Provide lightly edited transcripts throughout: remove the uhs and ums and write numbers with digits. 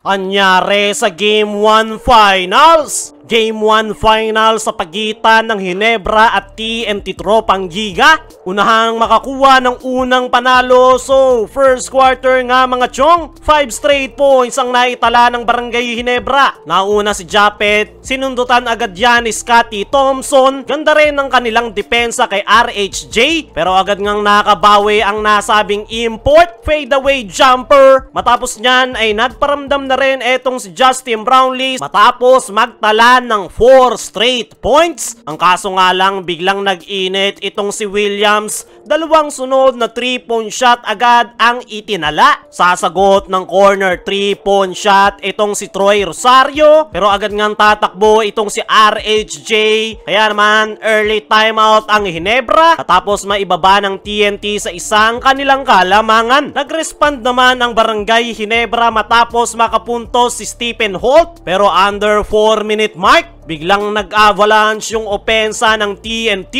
Anyari sa Game 1 Finals! Game 1 Finals sa pagitan ng Ginebra at TNT Tropang Giga. Unahang makakuha ng unang panalo. So, first quarter nga mga chong. 5 straight points ang naitala ng Barangay Ginebra. Nauna si Japet, sinundutan agad yan ni Scotty Thompson. Ganda rin ng kanilang depensa kay RHJ. Pero agad ngang nakabawi ang nasabing import. Fadeaway jumper. Matapos nyan ay nagparamdam na rin etong si Justin Brownlee matapos magtala ng 4 straight points. Ang kaso nga lang, biglang nag-init itong si Williams. Dalawang sunod na 3-point shot agad ang itinala. Sasagot ng corner 3-point shot itong si Troy Rosario. Pero agad ngang tatakbo itong si RHJ. Kaya naman, early timeout ang Ginebra. Tapos maibaba ng TNT sa isang kanilang kalamangan. Nag-respond naman ang Barangay Ginebra matapos makapuntos si Stephen Holt. Pero under 4-minute mark, biglang nag-avalanche yung opensa ng TNT.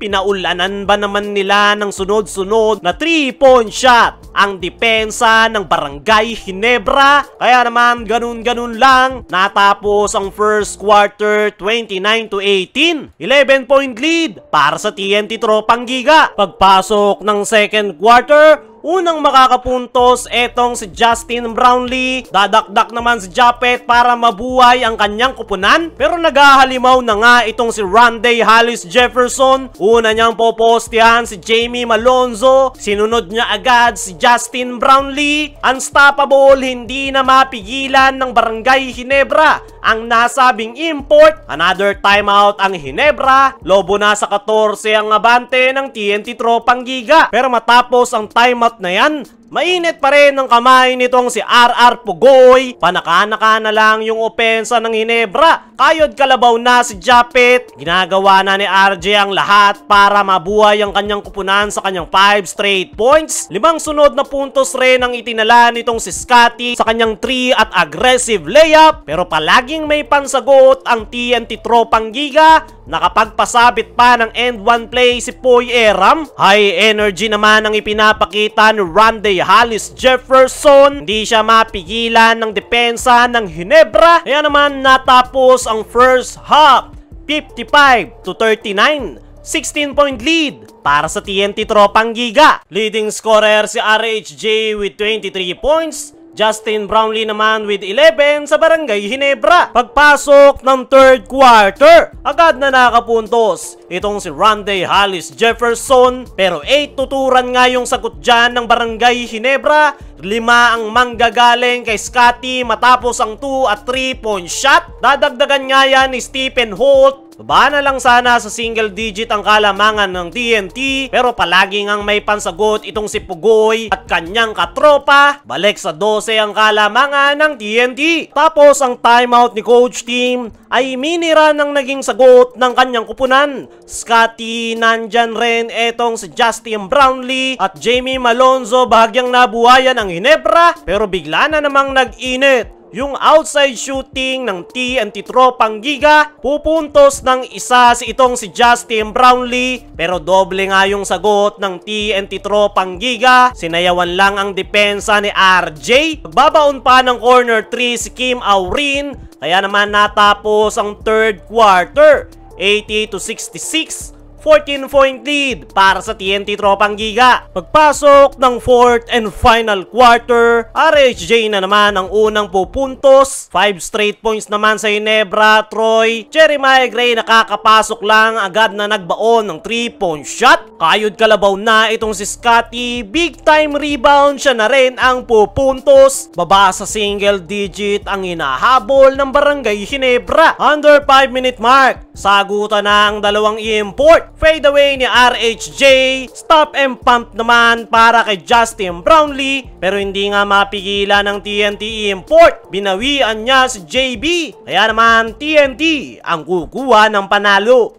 Pinaulanan ba naman nila ng sunod-sunod na 3-point shot ang depensa ng Barangay Ginebra? Kaya naman ganun-ganun lang natapos ang first quarter 29-18. 11-point lead para sa TNT Tropang Giga. Pagpasok ng second quarter, unang makakapuntos etong si Justin Brownlee. Dadakdak naman si Japet para mabuhay ang kanyang kupunan. Pero naghahalimaw na nga itong si Randy Hollis Jefferson. Una niyang popostihan si Jamie Malonzo. Sinunod niya agad si Justin Brownlee. Unstoppable, hindi na mapigilan ng Barangay Ginebra ang nasabing import. Another timeout ang Ginebra. Lobo na sa 14 ang abante ng TNT Tropang Giga. Pero matapos ang timeout na yan, mainit pa rin ang kamay nitong si RR Pugoy. Panaka-naka na lang yung opensa ng Ginebra. Kayod kalabaw na si Japet. Ginagawa na ni RJ ang lahat para mabuhay ang kanyang kupunan sa kanyang 5 straight points. 5 sunod na puntos rin ang itinala nitong si Scotty sa kanyang 3 at aggressive layup. Pero palaging may pansagot ang TNT Tropang Giga. Nakapagpasabit pa ng end one play si Poy Eram. High energy naman ang ipinapakita ni Randy Hollis Jefferson. Hindi siya mapigilan ng depensa ng Ginebra. Kaya naman natapos ang first half 55-39. 16-point lead para sa TNT Tropang Giga. Leading scorer si RHJ with 23 points. Justin Brownlee naman with 11 sa Barangay Ginebra. Pagpasok ng third quarter, agad na nakapuntos itong si Randy Hollis Jefferson. Pero 8 tuturan nga yung sagot dyan ng Barangay Ginebra. 5 ang manggagaling kay Scotty matapos ang 2 at 3-point shot. Dadagdagan nga yan ni Stephen Holt. Baba na lang sana sa single digit ang kalamangan ng TNT. Pero palagi ngang may pansagot itong si Pugoy at kanyang katropa. Balik sa 12 ang kalamangan ng TNT. Tapos ang timeout ni Coach Team ay minira ng naging sagot ng kanyang kupunan. Scotty, nandyan rin etong si Justin Brownlee at Jamie Malonzo. Bahagyang nabuhayan ang Ginebra. Pero bigla na namang nag-init yung outside shooting ng TNT Tropang Giga. Pupuntos ng isa si itong si Justin Brownlee. Pero doble nga yung sagot ng TNT Tropang Giga. Sinayawan lang ang depensa ni RJ. Magbabaon pa ng corner 3 si Kim Aurin. Kaya naman natapos ang third quarter 80-66. 14-point lead para sa TNT Tropang Giga. Pagpasok ng fourth and final quarter, RHJ na naman ang unang pupuntos. 5 straight points naman sa Ginebra. Troy Jeremiah Gray nakakapasok lang, agad na nagbaon ng 3-point shot. Kayod kalabaw na itong si Scotty. Big time rebound, siya na rin ang pupuntos. Baba sa single digit ang hinahabol ng Barangay Ginebra. Under 5-minute mark, sagutan na ang dalawang import. Fadeaway ni RHJ. Stop and pump naman para kay Justin Brownlee. Pero hindi nga mapigilan ng TNT import. Binawian niya si JB. Kaya naman TNT ang kukuha ng panalo.